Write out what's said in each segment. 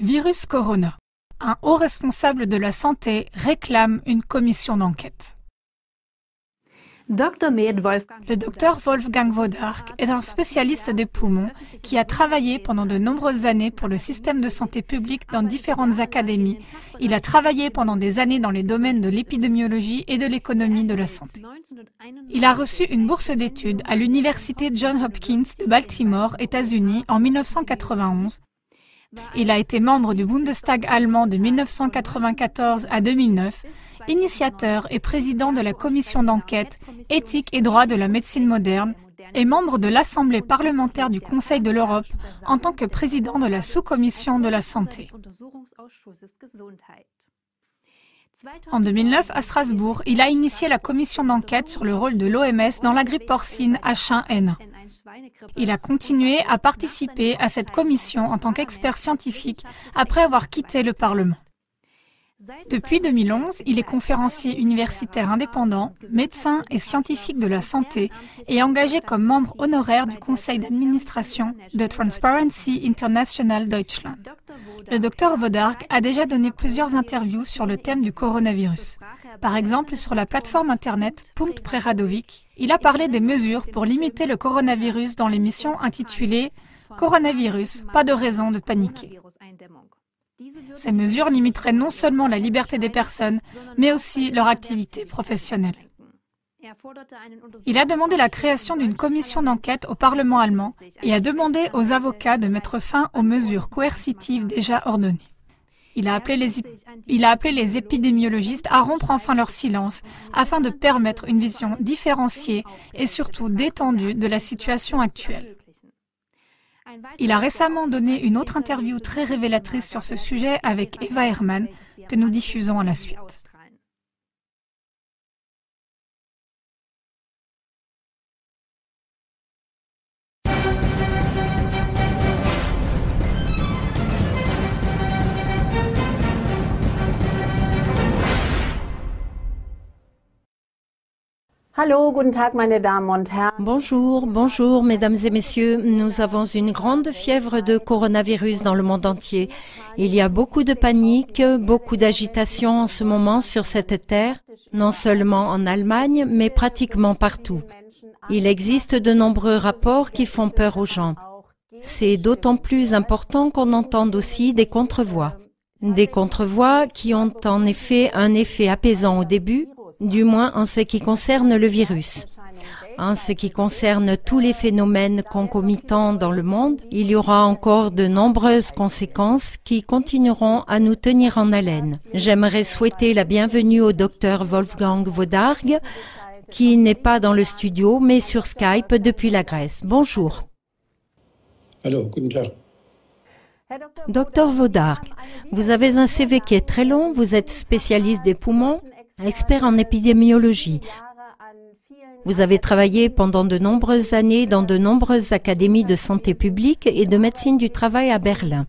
Virus Corona. Un haut responsable de la santé réclame une commission d'enquête. Le docteur Wolfgang Wodarg est un spécialiste des poumons qui a travaillé pendant de nombreuses années pour le système de santé publique dans différentes académies. Il a travaillé pendant des années dans les domaines de l'épidémiologie et de l'économie de la santé. Il a reçu une bourse d'études à l'université Johns Hopkins de Baltimore, États-Unis, en 1991. Il a été membre du Bundestag allemand de 1994 à 2009, initiateur et président de la commission d'enquête Éthique et droit de la médecine moderne et membre de l'Assemblée parlementaire du Conseil de l'Europe en tant que président de la sous-commission de la santé. En 2009, à Strasbourg, il a initié la commission d'enquête sur le rôle de l'OMS dans la grippe porcine H1N1. Il a continué à participer à cette commission en tant qu'expert scientifique après avoir quitté le Parlement. Depuis 2011, il est conférencier universitaire indépendant, médecin et scientifique de la santé et engagé comme membre honoraire du conseil d'administration de Transparency International Deutschland. Le Dr Wodarg a déjà donné plusieurs interviews sur le thème du coronavirus. Par exemple, sur la plateforme internet Punkt Preradovic, il a parlé des mesures pour limiter le coronavirus dans l'émission intitulée « Coronavirus, pas de raison de paniquer ». Ces mesures limiteraient non seulement la liberté des personnes, mais aussi leur activité professionnelle. Il a demandé la création d'une commission d'enquête au Parlement allemand et a demandé aux avocats de mettre fin aux mesures coercitives déjà ordonnées. Il a appelé les épidémiologistes à rompre enfin leur silence afin de permettre une vision différenciée et surtout détendue de la situation actuelle. Il a récemment donné une autre interview très révélatrice sur ce sujet avec Eva Hermann que nous diffusons à la suite. Hallo, guten Tag, meine Damen und Herren. Bonjour, mesdames et messieurs. Nous avons une grande fièvre de coronavirus dans le monde entier. Il y a beaucoup de panique, beaucoup d'agitation en ce moment sur cette terre, non seulement en Allemagne, mais pratiquement partout. Il existe de nombreux rapports qui font peur aux gens. C'est d'autant plus important qu'on entende aussi des contre-voix. Des contre-voix qui ont en effet un effet apaisant au début, du moins en ce qui concerne le virus. En ce qui concerne tous les phénomènes concomitants dans le monde, il y aura encore de nombreuses conséquences qui continueront à nous tenir en haleine. J'aimerais souhaiter la bienvenue au Dr Wolfgang Wodarg, qui n'est pas dans le studio, mais sur Skype depuis la Grèce. Bonjour. Hallo, guten Tag. Dr Wodarg, vous avez un CV qui est très long, vous êtes spécialiste des poumons, expert en épidémiologie. Vous avez travaillé pendant de nombreuses années dans de nombreuses académies de santé publique et de médecine du travail à Berlin.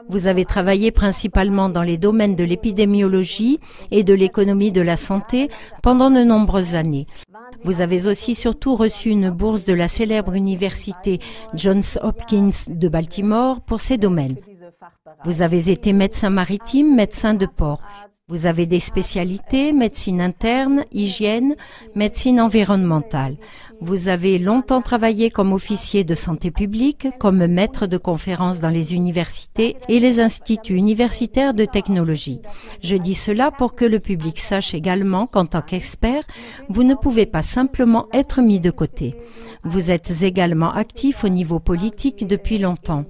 Vous avez travaillé principalement dans les domaines de l'épidémiologie et de l'économie de la santé pendant de nombreuses années. Vous avez aussi surtout reçu une bourse de la célèbre université Johns Hopkins de Baltimore pour ces domaines. Vous avez été médecin maritime, médecin de port. Vous avez des spécialités, médecine interne, hygiène, médecine environnementale. Vous avez longtemps travaillé comme officier de santé publique, comme maître de conférences dans les universités et les instituts universitaires de technologie. Je dis cela pour que le public sache également qu'en tant qu'expert, vous ne pouvez pas simplement être mis de côté. Vous êtes également actif au niveau politique depuis longtemps.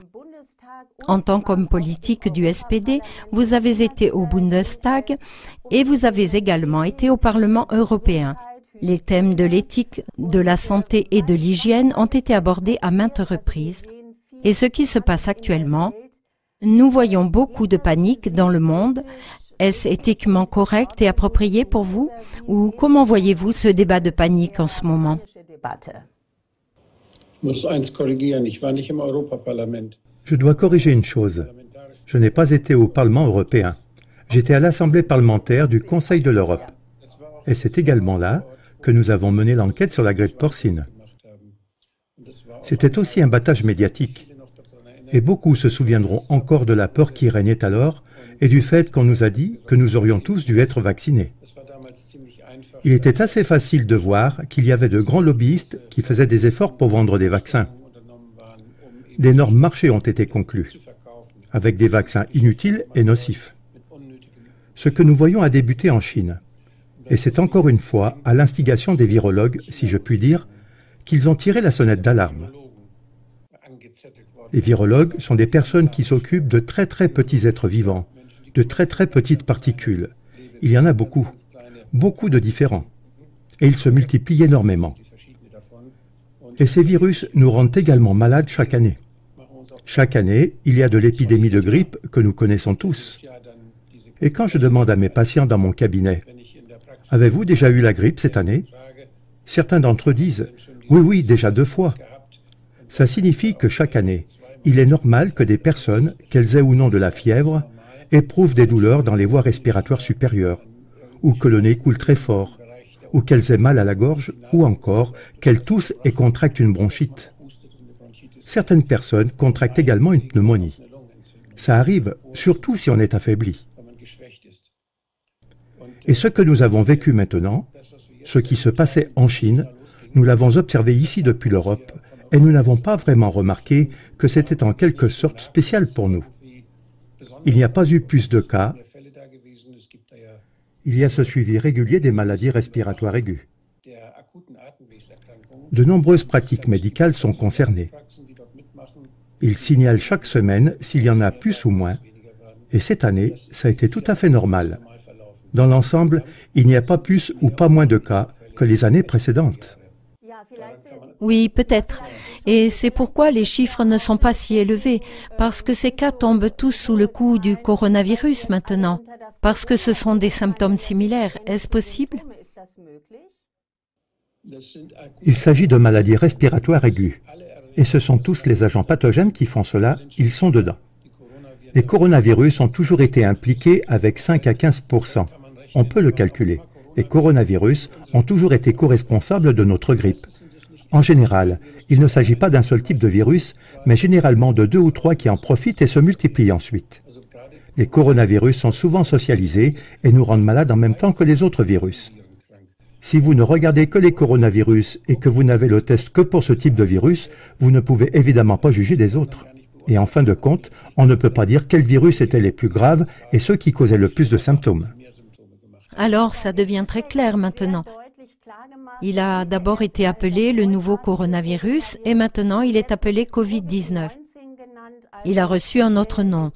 En tant qu'homme politique du SPD, vous avez été au Bundestag et vous avez également été au Parlement européen. Les thèmes de l'éthique, de la santé et de l'hygiène ont été abordés à maintes reprises. Et ce qui se passe actuellement, nous voyons beaucoup de panique dans le monde. Est-ce éthiquement correct et approprié pour vous? Ou comment voyez-vous ce débat de panique en ce moment? Je dois corriger une chose. Je n'ai pas été au Parlement européen. J'étais à l'Assemblée parlementaire du Conseil de l'Europe. Et c'est également là que nous avons mené l'enquête sur la grippe porcine. C'était aussi un battage médiatique. Et beaucoup se souviendront encore de la peur qui régnait alors et du fait qu'on nous a dit que nous aurions tous dû être vaccinés. Il était assez facile de voir qu'il y avait de grands lobbyistes qui faisaient des efforts pour vendre des vaccins. D'énormes marchés ont été conclus, avec des vaccins inutiles et nocifs. Ce que nous voyons a débuté en Chine. Et c'est encore une fois à l'instigation des virologues, si je puis dire, qu'ils ont tiré la sonnette d'alarme. Les virologues sont des personnes qui s'occupent de très petits êtres vivants, de très petites particules. Il y en a beaucoup, beaucoup de différents. Et ils se multiplient énormément. Et ces virus nous rendent également malades chaque année. Chaque année, il y a de l'épidémie de grippe que nous connaissons tous. Et quand je demande à mes patients dans mon cabinet, « Avez-vous déjà eu la grippe cette année ?» Certains d'entre eux disent, « Oui, déjà 2 fois. » Ça signifie que chaque année, il est normal que des personnes, qu'elles aient ou non de la fièvre, éprouvent des douleurs dans les voies respiratoires supérieures, ou que le nez coule très fort, ou qu'elles aient mal à la gorge, ou encore qu'elles toussent et contractent une bronchite. Certaines personnes contractent également une pneumonie. Ça arrive, surtout si on est affaibli. Et ce que nous avons vécu maintenant, ce qui se passait en Chine, nous l'avons observé ici depuis l'Europe, et nous n'avons pas vraiment remarqué que c'était en quelque sorte spécial pour nous. Il n'y a pas eu plus de cas. Il y a ce suivi régulier des maladies respiratoires aiguës. De nombreuses pratiques médicales sont concernées. Ils signalent chaque semaine s'il y en a plus ou moins, et cette année, ça a été tout à fait normal. Dans l'ensemble, il n'y a pas plus ou pas moins de cas que les années précédentes. Oui, peut-être. Et c'est pourquoi les chiffres ne sont pas si élevés, parce que ces cas tombent tous sous le coup du coronavirus maintenant, parce que ce sont des symptômes similaires. Est-ce possible? Il s'agit de maladies respiratoires aiguës. Et ce sont tous les agents pathogènes qui font cela, ils sont dedans. Les coronavirus ont toujours été impliqués avec 5 à 15%. On peut le calculer. Les coronavirus ont toujours été co-responsables de notre grippe. En général, il ne s'agit pas d'un seul type de virus, mais généralement de 2 ou 3 qui en profitent et se multiplient ensuite. Les coronavirus sont souvent socialisés et nous rendent malades en même temps que les autres virus. Si vous ne regardez que les coronavirus et que vous n'avez le test que pour ce type de virus, vous ne pouvez évidemment pas juger des autres. Et en fin de compte, on ne peut pas dire quels virus étaient les plus graves et ceux qui causaient le plus de symptômes. Alors, ça devient très clair maintenant. Il a d'abord été appelé le nouveau coronavirus et maintenant il est appelé Covid-19. Il a reçu un autre nom.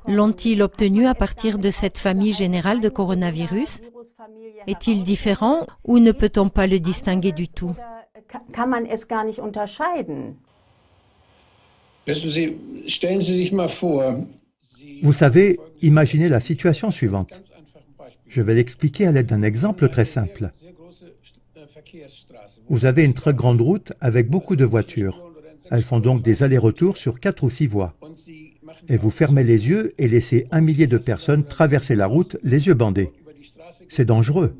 L'ont-ils obtenu à partir de cette famille générale de coronavirus? Est-il différent ou ne peut-on pas le distinguer du tout? Vous savez, imaginez la situation suivante. Je vais l'expliquer à l'aide d'un exemple très simple. Vous avez une très grande route avec beaucoup de voitures. Elles font donc des allers-retours sur 4 ou 6 voies. Et vous fermez les yeux et laissez 1 millier de personnes traverser la route les yeux bandés. C'est dangereux.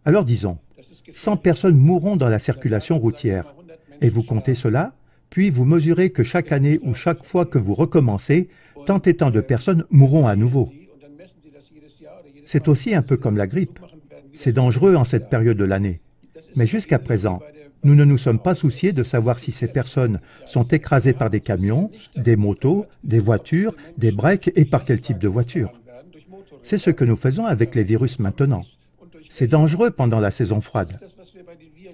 Alors disons, 100 personnes mourront dans la circulation routière. Et vous comptez cela, puis vous mesurez que chaque année ou chaque fois que vous recommencez, tant et tant de personnes mourront à nouveau. C'est aussi un peu comme la grippe. C'est dangereux en cette période de l'année. Mais jusqu'à présent, nous ne nous sommes pas souciés de savoir si ces personnes sont écrasées par des camions, des motos, des voitures, des breaks et par quel type de voiture. C'est ce que nous faisons avec les virus maintenant. C'est dangereux pendant la saison froide.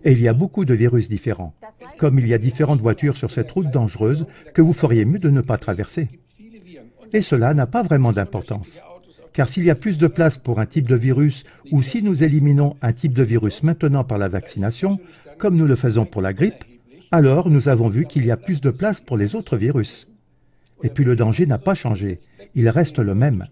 Et il y a beaucoup de virus différents. Comme il y a différentes voitures sur cette route dangereuse que vous feriez mieux de ne pas traverser. Et cela n'a pas vraiment d'importance. Car s'il y a plus de place pour un type de virus ou si nous éliminons un type de virus maintenant par la vaccination, comme nous le faisons pour la grippe, alors nous avons vu qu'il y a plus de place pour les autres virus. Et puis le danger n'a pas changé, il reste le même.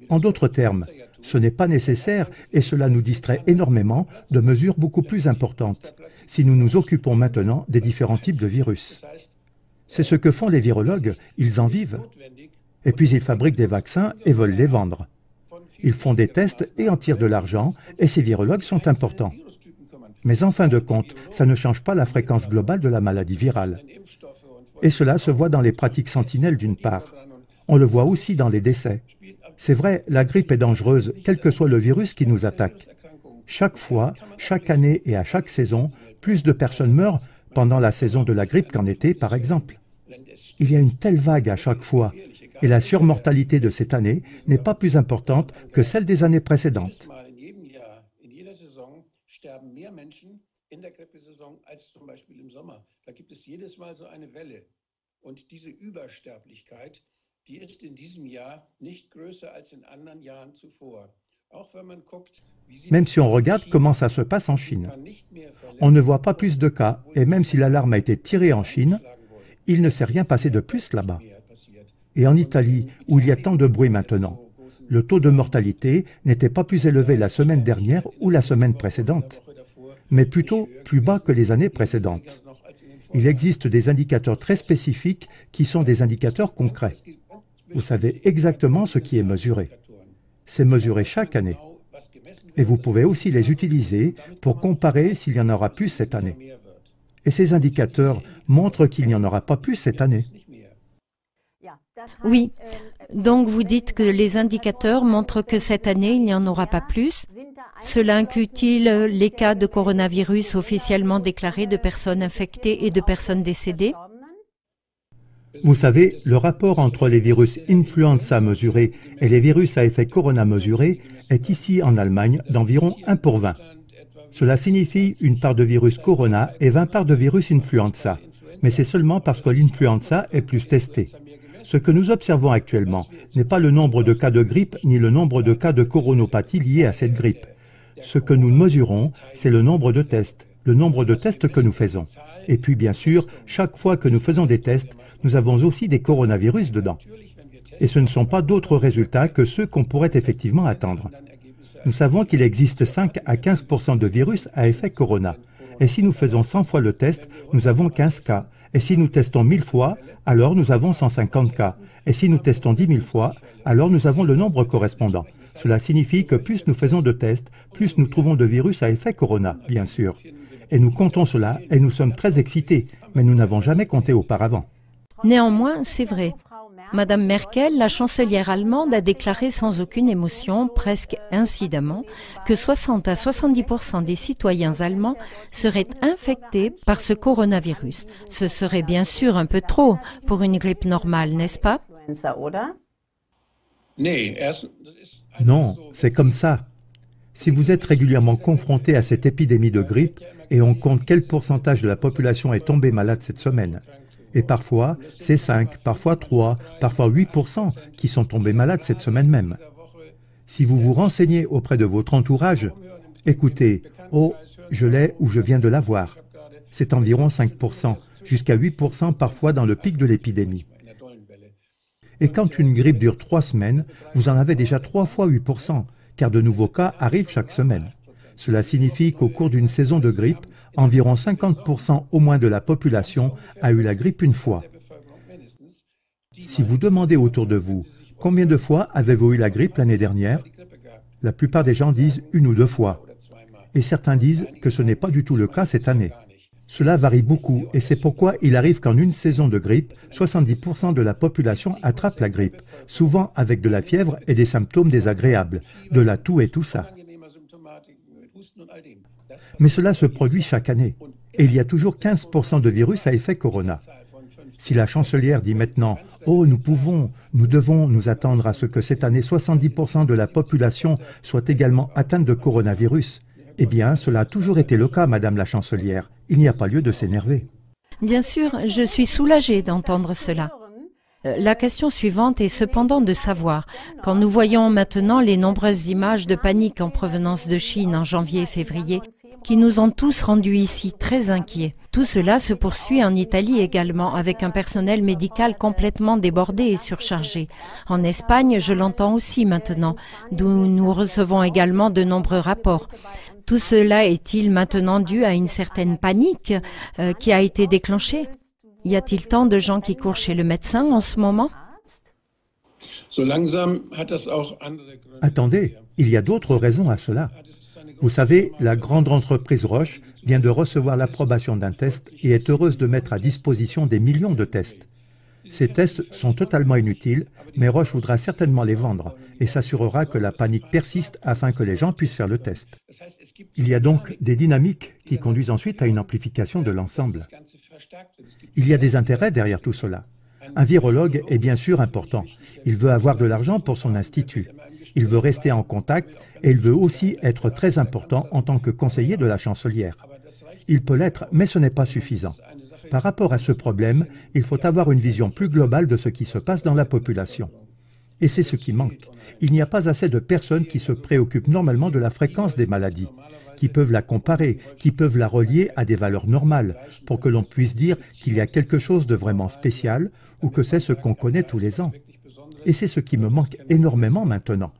En d'autres termes, ce n'est pas nécessaire et cela nous distrait énormément de mesures beaucoup plus importantes, si nous nous occupons maintenant des différents types de virus. C'est ce que font les virologues, ils en vivent. Et puis ils fabriquent des vaccins et veulent les vendre. Ils font des tests et en tirent de l'argent, et ces virologues sont importants. Mais en fin de compte, ça ne change pas la fréquence globale de la maladie virale. Et cela se voit dans les pratiques sentinelles d'une part. On le voit aussi dans les décès. C'est vrai, la grippe est dangereuse, quel que soit le virus qui nous attaque. Chaque fois, chaque année et à chaque saison, plus de personnes meurent pendant la saison de la grippe qu'en été, par exemple. Il y a une telle vague à chaque fois, et la surmortalité de cette année n'est pas plus importante que celle des années précédentes. Même si on regarde comment ça se passe en Chine. On ne voit pas plus de cas, et même si l'alarme a été tirée en Chine, il ne s'est rien passé de plus là-bas. Et en Italie, où il y a tant de bruit maintenant, le taux de mortalité n'était pas plus élevé la semaine dernière ou la semaine précédente, mais plutôt plus bas que les années précédentes. Il existe des indicateurs très spécifiques qui sont des indicateurs concrets. Vous savez exactement ce qui est mesuré. C'est mesuré chaque année. Et vous pouvez aussi les utiliser pour comparer s'il y en aura plus cette année. Et ces indicateurs montrent qu'il n'y en aura pas plus cette année. Oui, donc vous dites que les indicateurs montrent que cette année, il n'y en aura pas plus. Cela inclut-il les cas de coronavirus officiellement déclarés de personnes infectées et de personnes décédées? Vous savez, le rapport entre les virus influenza mesurés et les virus à effet corona mesurés est ici en Allemagne d'environ 1 pour 20. Cela signifie une part de virus corona et 20 parts de virus influenza. Mais c'est seulement parce que l'influenza est plus testée. Ce que nous observons actuellement n'est pas le nombre de cas de grippe ni le nombre de cas de coronopathie liés à cette grippe. Ce que nous mesurons, c'est le nombre de tests que nous faisons. Et puis, bien sûr, chaque fois que nous faisons des tests, nous avons aussi des coronavirus dedans. Et ce ne sont pas d'autres résultats que ceux qu'on pourrait effectivement attendre. Nous savons qu'il existe 5 à 15% de virus à effet corona. Et si nous faisons 100 fois le test, nous avons 15 cas. Et si nous testons 1000 fois, alors nous avons 150 cas. Et si nous testons 10 000 fois, alors nous avons le nombre correspondant. Cela signifie que plus nous faisons de tests, plus nous trouvons de virus à effet corona, bien sûr. Et nous comptons cela et nous sommes très excités, mais nous n'avons jamais compté auparavant. Néanmoins, c'est vrai. Madame Merkel, la chancelière allemande, a déclaré sans aucune émotion, presque incidemment, que 60 à 70% des citoyens allemands seraient infectés par ce coronavirus. Ce serait bien sûr un peu trop pour une grippe normale, n'est-ce pas? Non, c'est comme ça. Si vous êtes régulièrement confronté à cette épidémie de grippe et on compte quel pourcentage de la population est tombé malade cette semaine, et parfois, c'est 5, parfois 3, parfois 8% qui sont tombés malades cette semaine même. Si vous vous renseignez auprès de votre entourage, écoutez, « Oh, je l'ai ou je viens de l'avoir ». C'est environ 5%, jusqu'à 8% parfois dans le pic de l'épidémie. Et quand une grippe dure 3 semaines, vous en avez déjà 3 fois 8%, car de nouveaux cas arrivent chaque semaine. Cela signifie qu'au cours d'une saison de grippe, environ 50% au moins de la population a eu la grippe une fois. Si vous demandez autour de vous, combien de fois avez-vous eu la grippe l'année dernière? La plupart des gens disent 1 ou 2 fois. Et certains disent que ce n'est pas du tout le cas cette année. Cela varie beaucoup et c'est pourquoi il arrive qu'en une saison de grippe, 70% de la population attrape la grippe, souvent avec de la fièvre et des symptômes désagréables, de la toux et tout ça. Mais cela se produit chaque année, et il y a toujours 15% de virus à effet corona. Si la chancelière dit maintenant « Oh, nous devons nous attendre à ce que cette année 70% de la population soit également atteinte de coronavirus », eh bien, cela a toujours été le cas, Madame la chancelière. Il n'y a pas lieu de s'énerver. Bien sûr, je suis soulagée d'entendre cela. La question suivante est cependant de savoir, quand nous voyons maintenant les nombreuses images de panique en provenance de Chine en janvier et février, qui nous ont tous rendus ici très inquiets. Tout cela se poursuit en Italie également, avec un personnel médical complètement débordé et surchargé. En Espagne, je l'entends aussi maintenant, d'où nous recevons également de nombreux rapports. Tout cela est-il maintenant dû à une certaine panique qui a été déclenchée? Y a-t-il tant de gens qui courent chez le médecin en ce moment? Attendez, il y a d'autres raisons à cela. Vous savez, la grande entreprise Roche vient de recevoir l'approbation d'un test et est heureuse de mettre à disposition des millions de tests. Ces tests sont totalement inutiles, mais Roche voudra certainement les vendre et s'assurera que la panique persiste afin que les gens puissent faire le test. Il y a donc des dynamiques qui conduisent ensuite à une amplification de l'ensemble. Il y a des intérêts derrière tout cela. Un virologue est bien sûr important. Il veut avoir de l'argent pour son institut. Il veut rester en contact et il veut aussi être très important en tant que conseiller de la chancelière. Il peut l'être, mais ce n'est pas suffisant. Par rapport à ce problème, il faut avoir une vision plus globale de ce qui se passe dans la population. Et c'est ce qui manque. Il n'y a pas assez de personnes qui se préoccupent normalement de la fréquence des maladies, qui peuvent la comparer, qui peuvent la relier à des valeurs normales, pour que l'on puisse dire qu'il y a quelque chose de vraiment spécial ou que c'est ce qu'on connaît tous les ans. Et c'est ce qui me manque énormément maintenant.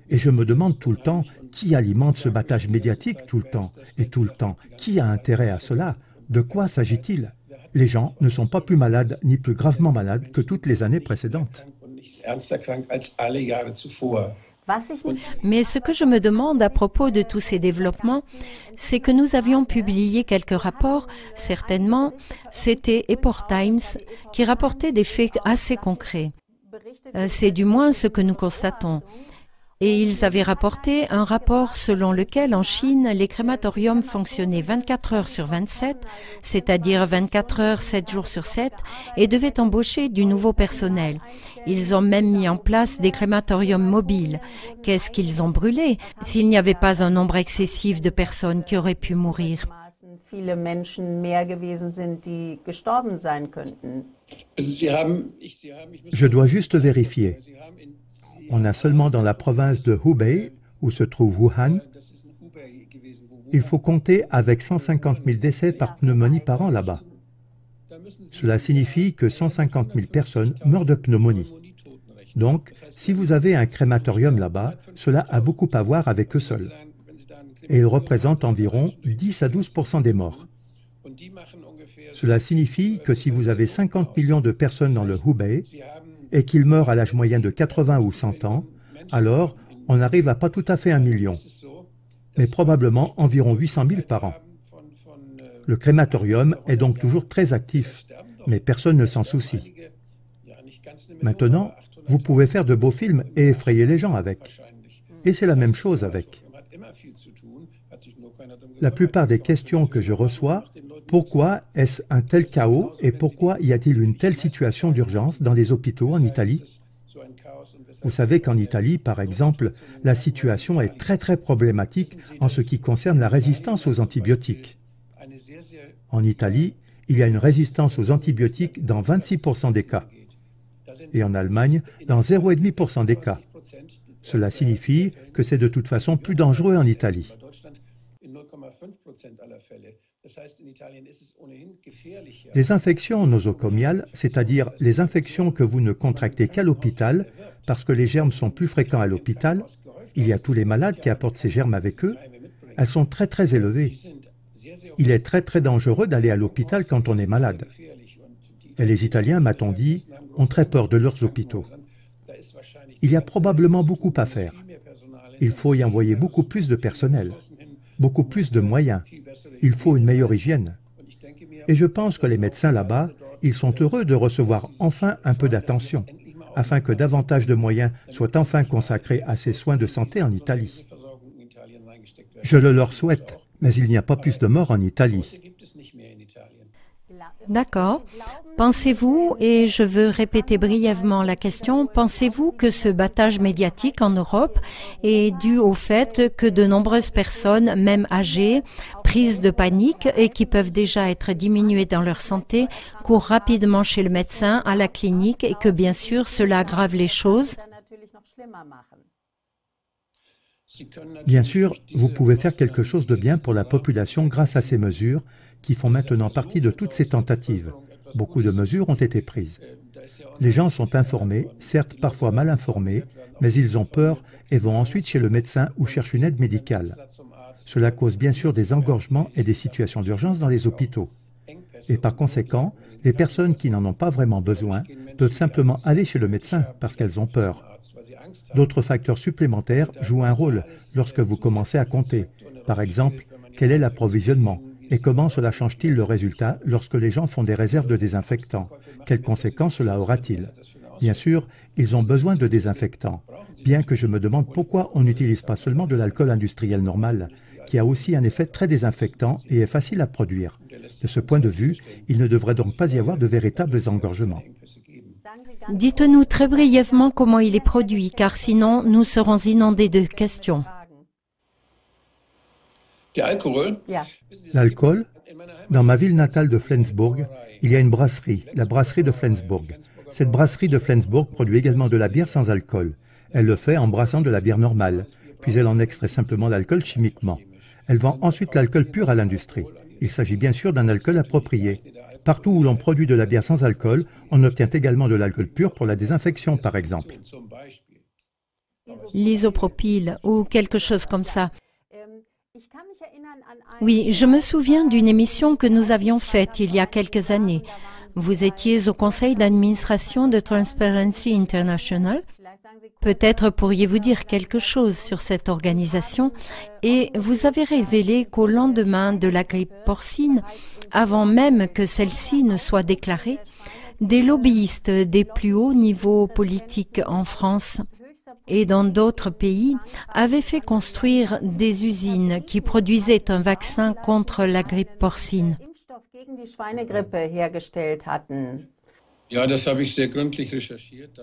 Et je me demande tout le temps qui alimente ce battage médiatique tout le temps et tout le temps. Qui a intérêt à cela? De quoi s'agit-il? Les gens ne sont pas plus malades ni plus gravement malades que toutes les années précédentes. Mais ce que je me demande à propos de tous ces développements, c'est que nous avions publié quelques rapports, certainement, c'était Epoch Times, qui rapportait des faits assez concrets. C'est du moins ce que nous constatons. Et ils avaient rapporté un rapport selon lequel en Chine, les crématoriums fonctionnaient 24 heures sur 27, c'est-à-dire 24 heures, 7 jours sur 7, et devaient embaucher du nouveau personnel. Ils ont même mis en place des crématoriums mobiles. Qu'est-ce qu'ils ont brûlé s'il n'y avait pas un nombre excessif de personnes qui auraient pu mourir? Je dois juste vérifier. On a seulement dans la province de Hubei, où se trouve Wuhan, il faut compter avec 150 000 décès par pneumonie par an là-bas. Cela signifie que 150 000 personnes meurent de pneumonie. Donc, si vous avez un crématorium là-bas, cela a beaucoup à voir avec eux seuls. Et il représente environ 10 à 12% des morts. Cela signifie que si vous avez 50 millions de personnes dans le Hubei, et qu'ils meurent à l'âge moyen de 80 ou 100 ans, alors on arrive à pas tout à fait 1 million, mais probablement environ 800 000 par an. Le crématorium est donc toujours très actif, mais personne ne s'en soucie. Maintenant, vous pouvez faire de beaux films et effrayer les gens avec. Et c'est la même chose avec. La plupart des questions que je reçois, pourquoi est-ce un tel chaos et pourquoi y a-t-il une telle situation d'urgence dans les hôpitaux en Italie? Vous savez qu'en Italie, par exemple, la situation est très problématique en ce qui concerne la résistance aux antibiotiques. En Italie, il y a une résistance aux antibiotiques dans 26% des cas. Et en Allemagne, dans 0,5% des cas. Cela signifie que c'est de toute façon plus dangereux en Italie. Les infections nosocomiales, c'est-à-dire les infections que vous ne contractez qu'à l'hôpital, parce que les germes sont plus fréquents à l'hôpital, il y a tous les malades qui apportent ces germes avec eux, elles sont très élevées. Il est très dangereux d'aller à l'hôpital quand on est malade. Et les Italiens, m'a-t-on dit, ont très peur de leurs hôpitaux. Il y a probablement beaucoup à faire. Il faut y envoyer beaucoup plus de personnel, beaucoup plus de moyens. Il faut une meilleure hygiène. Et je pense que les médecins là-bas, ils sont heureux de recevoir enfin un peu d'attention, afin que davantage de moyens soient enfin consacrés à ces soins de santé en Italie. Je le leur souhaite, mais il n'y a pas plus de morts en Italie. D'accord. Pensez-vous, et je veux répéter brièvement la question, pensez-vous que ce battage médiatique en Europe est dû au fait que de nombreuses personnes, même âgées, prises de panique et qui peuvent déjà être diminuées dans leur santé, courent rapidement chez le médecin, à la clinique, et que bien sûr cela aggrave les choses? Bien sûr, vous pouvez faire quelque chose de bien pour la population grâce à ces mesures qui font maintenant partie de toutes ces tentatives. Beaucoup de mesures ont été prises. Les gens sont informés, certes parfois mal informés, mais ils ont peur et vont ensuite chez le médecin ou cherchent une aide médicale. Cela cause bien sûr des engorgements et des situations d'urgence dans les hôpitaux. Et par conséquent, les personnes qui n'en ont pas vraiment besoin peuvent simplement aller chez le médecin parce qu'elles ont peur. D'autres facteurs supplémentaires jouent un rôle lorsque vous commencez à compter. Par exemple, quel est l'approvisionnement et comment cela change-t-il le résultat lorsque les gens font des réserves de désinfectants? Quelles conséquences cela aura-t-il? Bien sûr, ils ont besoin de désinfectants, bien que je me demande pourquoi on n'utilise pas seulement de l'alcool industriel normal, qui a aussi un effet très désinfectant et est facile à produire. De ce point de vue, il ne devrait donc pas y avoir de véritables engorgements. Dites-nous très brièvement comment il est produit, car sinon nous serons inondés de questions. L'alcool, dans ma ville natale de Flensburg, il y a une brasserie, la brasserie de Flensburg. Cette brasserie de Flensburg produit également de la bière sans alcool. Elle le fait en brassant de la bière normale, puis elle en extrait simplement l'alcool chimiquement. Elle vend ensuite l'alcool pur à l'industrie. Il s'agit bien sûr d'un alcool approprié. Partout où l'on produit de la bière sans alcool, on obtient également de l'alcool pur pour la désinfection, par exemple. L'isopropyl ou quelque chose comme ça. Oui, je me souviens d'une émission que nous avions faite il y a quelques années. Vous étiez au conseil d'administration de Transparency International. Peut-être pourriez-vous dire quelque chose sur cette organisation et vous avez révélé qu'au lendemain de la grippe porcine, avant même que celle-ci ne soit déclarée, des lobbyistes des plus hauts niveaux politiques en France et dans d'autres pays avaient fait construire des usines qui produisaient un vaccin contre la grippe porcine.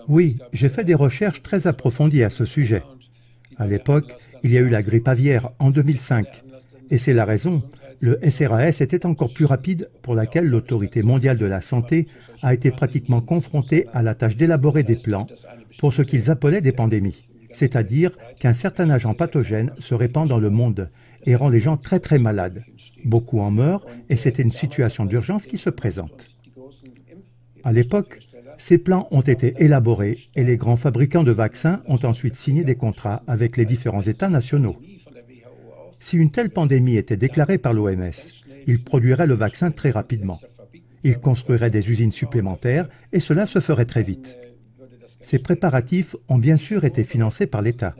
Oui, j'ai fait des recherches très approfondies à ce sujet. À l'époque, il y a eu la grippe aviaire en 2005. Et c'est la raison, le SRAS était encore plus rapide, pour laquelle l'Autorité mondiale de la santé a été pratiquement confrontée à la tâche d'élaborer des plans pour ce qu'ils appelaient des pandémies. C'est-à-dire qu'un certain agent pathogène se répand dans le monde et rend les gens très très malades. Beaucoup en meurent et c'était une situation d'urgence qui se présente. À l'époque, ces plans ont été élaborés et les grands fabricants de vaccins ont ensuite signé des contrats avec les différents États nationaux. Si une telle pandémie était déclarée par l'OMS, ils produiraient le vaccin très rapidement. Ils construiraient des usines supplémentaires et cela se ferait très vite. Ces préparatifs ont bien sûr été financés par l'État.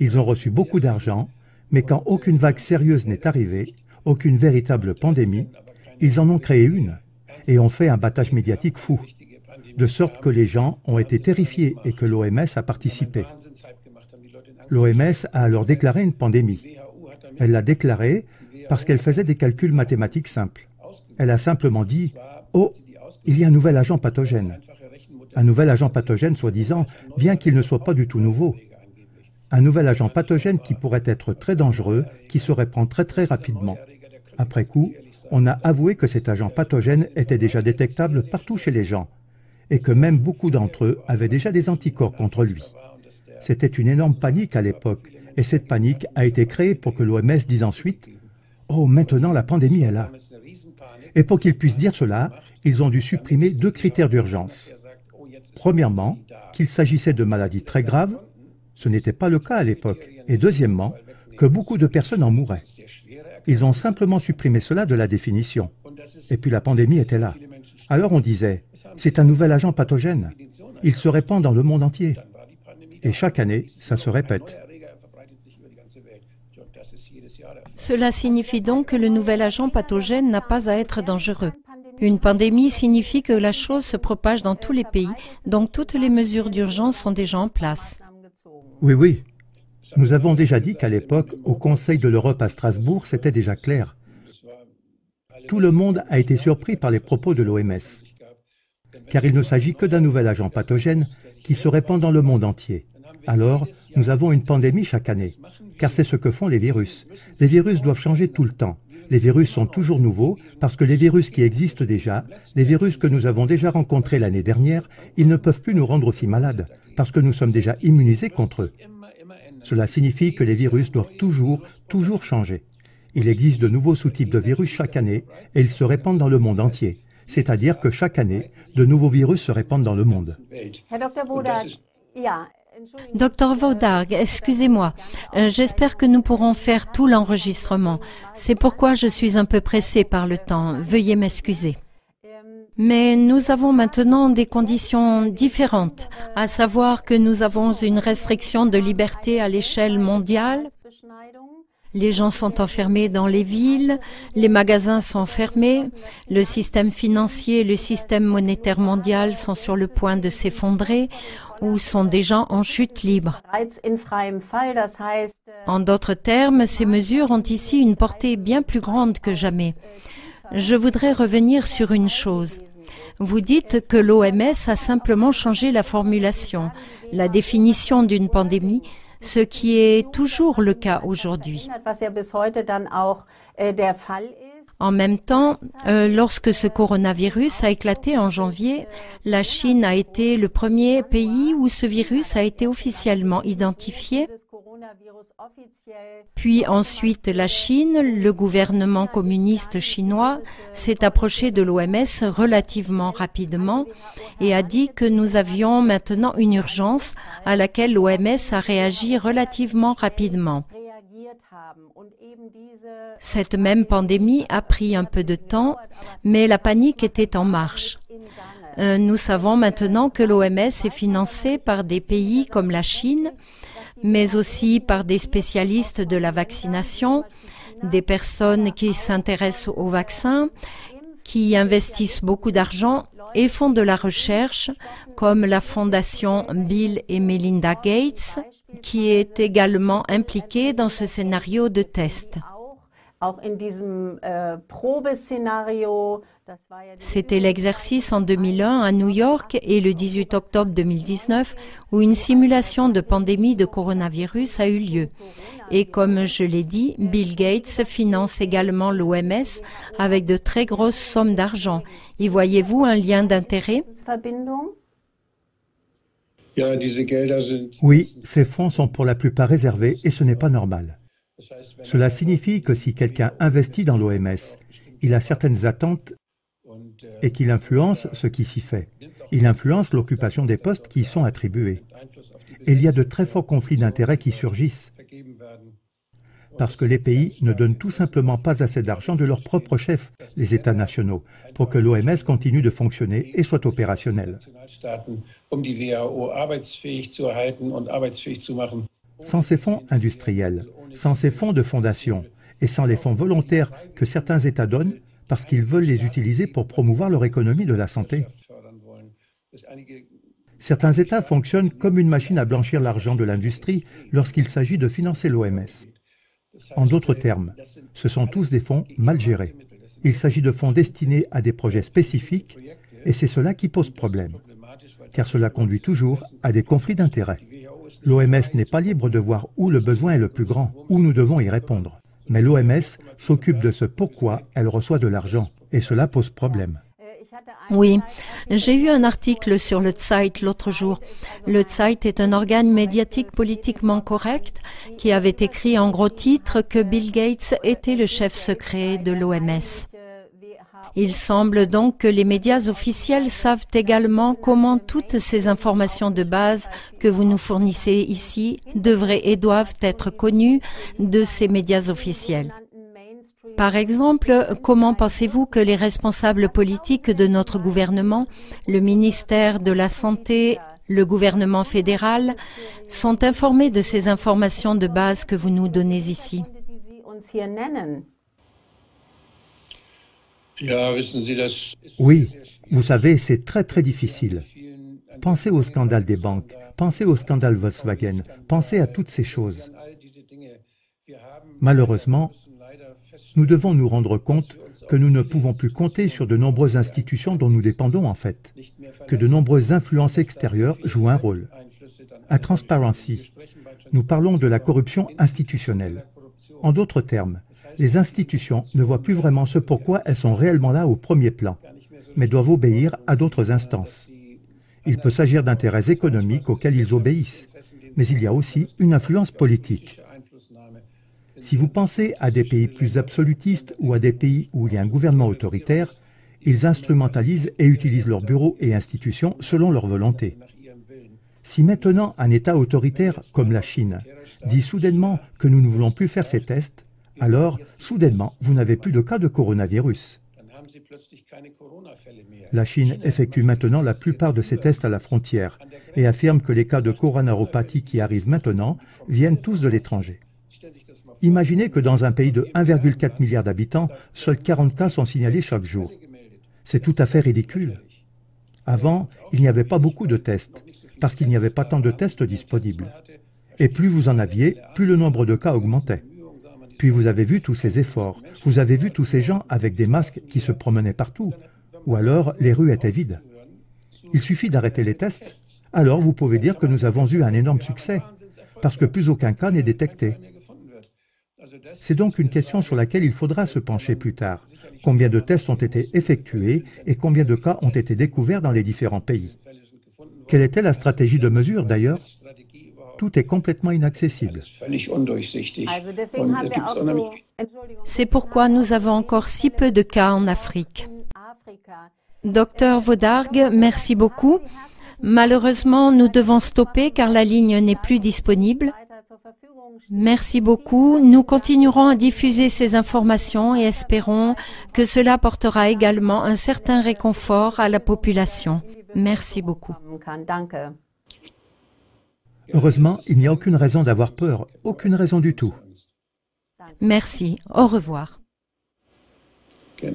Ils ont reçu beaucoup d'argent, mais quand aucune vague sérieuse n'est arrivée, aucune véritable pandémie, ils en ont créé une et ont fait un battage médiatique fou, de sorte que les gens ont été terrifiés et que l'OMS a participé. L'OMS a alors déclaré une pandémie. Elle l'a déclarée parce qu'elle faisait des calculs mathématiques simples. Elle a simplement dit « Oh, il y a un nouvel agent pathogène ». Un nouvel agent pathogène, soi-disant, bien qu'il ne soit pas du tout nouveau. Un nouvel agent pathogène qui pourrait être très dangereux, qui se répand très très rapidement. Après coup, on a avoué que cet agent pathogène était déjà détectable partout chez les gens et que même beaucoup d'entre eux avaient déjà des anticorps contre lui. C'était une énorme panique à l'époque et cette panique a été créée pour que l'OMS dise ensuite « Oh, maintenant la pandémie est là ». Et pour qu'ils puissent dire cela, ils ont dû supprimer 2 critères d'urgence. Premièrement, qu'il s'agissait de maladies très graves, ce n'était pas le cas à l'époque, et deuxièmement, que beaucoup de personnes en mouraient. Ils ont simplement supprimé cela de la définition. Et puis la pandémie était là. Alors on disait, c'est un nouvel agent pathogène. Il se répand dans le monde entier. Et chaque année, ça se répète. Cela signifie donc que le nouvel agent pathogène n'a pas à être dangereux. Une pandémie signifie que la chose se propage dans tous les pays, donc toutes les mesures d'urgence sont déjà en place. Oui, oui. Nous avons déjà dit qu'à l'époque, au Conseil de l'Europe à Strasbourg, c'était déjà clair. Tout le monde a été surpris par les propos de l'OMS, car il ne s'agit que d'un nouvel agent pathogène qui se répand dans le monde entier. Alors, nous avons une pandémie chaque année, car c'est ce que font les virus. Les virus doivent changer tout le temps. Les virus sont toujours nouveaux parce que les virus qui existent déjà, les virus que nous avons déjà rencontrés l'année dernière, ils ne peuvent plus nous rendre aussi malades parce que nous sommes déjà immunisés contre eux. Cela signifie que les virus doivent toujours changer. Il existe de nouveaux sous-types de virus chaque année et ils se répandent dans le monde entier. C'est-à-dire que chaque année, de nouveaux virus se répandent dans le monde. Dr Wodarg, excusez-moi, j'espère que nous pourrons faire tout l'enregistrement. C'est pourquoi je suis un peu pressée par le temps. Veuillez m'excuser. Mais nous avons maintenant des conditions différentes, à savoir que nous avons une restriction de liberté à l'échelle mondiale. Les gens sont enfermés dans les villes, les magasins sont fermés, le système financier et le système monétaire mondial sont sur le point de s'effondrer ou sont déjà en chute libre. En d'autres termes, ces mesures ont ici une portée bien plus grande que jamais. Je voudrais revenir sur une chose. Vous dites que l'OMS a simplement changé la formulation, la définition d'une pandémie, ce qui est toujours le cas aujourd'hui. En même temps, lorsque ce coronavirus a éclaté en janvier, la Chine a été le premier pays où ce virus a été officiellement identifié. Puis ensuite la Chine, le gouvernement communiste chinois, s'est approché de l'OMS relativement rapidement et a dit que nous avions maintenant une urgence à laquelle l'OMS a réagi relativement rapidement. Cette même pandémie a pris un peu de temps, mais la panique était en marche. Nous savons maintenant que l'OMS est financée par des pays comme la Chine, mais aussi par des spécialistes de la vaccination, des personnes qui s'intéressent aux vaccins, qui investissent beaucoup d'argent et font de la recherche, comme la fondation Bill et Melinda Gates, qui est également impliquée dans ce scénario de test. C'était l'exercice en 2001 à New York et le 18 octobre 2019 où une simulation de pandémie de coronavirus a eu lieu. Et comme je l'ai dit, Bill Gates finance également l'OMS avec de très grosses sommes d'argent. Y voyez-vous un lien d'intérêt? Oui, ces fonds sont pour la plupart réservés et ce n'est pas normal. Cela signifie que si quelqu'un investit dans l'OMS, il a certaines attentes et qu'il influence ce qui s'y fait. Il influence l'occupation des postes qui y sont attribués. Et il y a de très forts conflits d'intérêts qui surgissent parce que les pays ne donnent tout simplement pas assez d'argent de leur propre chef, les États nationaux, pour que l'OMS continue de fonctionner et soit opérationnelle. Sans ces fonds industriels, sans ces fonds de fondation et sans les fonds volontaires que certains États donnent parce qu'ils veulent les utiliser pour promouvoir leur économie de la santé. Certains États fonctionnent comme une machine à blanchir l'argent de l'industrie lorsqu'il s'agit de financer l'OMS. En d'autres termes, ce sont tous des fonds mal gérés. Il s'agit de fonds destinés à des projets spécifiques et c'est cela qui pose problème, car cela conduit toujours à des conflits d'intérêts. L'OMS n'est pas libre de voir où le besoin est le plus grand, où nous devons y répondre. Mais l'OMS s'occupe de ce pourquoi elle reçoit de l'argent, et cela pose problème. Oui, j'ai eu un article sur le Zeit l'autre jour. Le Zeit est un organe médiatique politiquement correct qui avait écrit en gros titre que Bill Gates était le chef secret de l'OMS. Il semble donc que les médias officiels savent également comment toutes ces informations de base que vous nous fournissez ici devraient et doivent être connues de ces médias officiels. Par exemple, comment pensez-vous que les responsables politiques de notre gouvernement, le ministère de la Santé, le gouvernement fédéral, sont informés de ces informations de base que vous nous donnez ici? Oui, vous savez, c'est très difficile. Pensez au scandale des banques, pensez au scandale Volkswagen, pensez à toutes ces choses. Malheureusement, nous devons nous rendre compte que nous ne pouvons plus compter sur de nombreuses institutions dont nous dépendons en fait, que de nombreuses influences extérieures jouent un rôle. À Transparency, nous parlons de la corruption institutionnelle. En d'autres termes, les institutions ne voient plus vraiment ce pourquoi elles sont réellement là au premier plan, mais doivent obéir à d'autres instances. Il peut s'agir d'intérêts économiques auxquels ils obéissent, mais il y a aussi une influence politique. Si vous pensez à des pays plus absolutistes ou à des pays où il y a un gouvernement autoritaire, ils instrumentalisent et utilisent leurs bureaux et institutions selon leur volonté. Si maintenant un État autoritaire comme la Chine dit soudainement que nous ne voulons plus faire ces tests, alors soudainement vous n'avez plus de cas de coronavirus. La Chine effectue maintenant la plupart de ses tests à la frontière et affirme que les cas de coronaropathie qui arrivent maintenant viennent tous de l'étranger. Imaginez que dans un pays de 1,4 milliard d'habitants, seuls 40 cas sont signalés chaque jour. C'est tout à fait ridicule. Avant, il n'y avait pas beaucoup de tests, parce qu'il n'y avait pas tant de tests disponibles. Et plus vous en aviez, plus le nombre de cas augmentait. Puis vous avez vu tous ces efforts, vous avez vu tous ces gens avec des masques qui se promenaient partout, ou alors les rues étaient vides. Il suffit d'arrêter les tests, alors vous pouvez dire que nous avons eu un énorme succès, parce que plus aucun cas n'est détecté. C'est donc une question sur laquelle il faudra se pencher plus tard. Combien de tests ont été effectués et combien de cas ont été découverts dans les différents pays? Quelle était la stratégie de mesure d'ailleurs? Tout est complètement inaccessible. C'est pourquoi nous avons encore si peu de cas en Afrique. Docteur Wodarg, merci beaucoup. Malheureusement, nous devons stopper car la ligne n'est plus disponible. Merci beaucoup. Nous continuerons à diffuser ces informations et espérons que cela apportera également un certain réconfort à la population. Merci beaucoup. Heureusement, il n'y a aucune raison d'avoir peur, aucune raison du tout. Merci. Au revoir. Okay.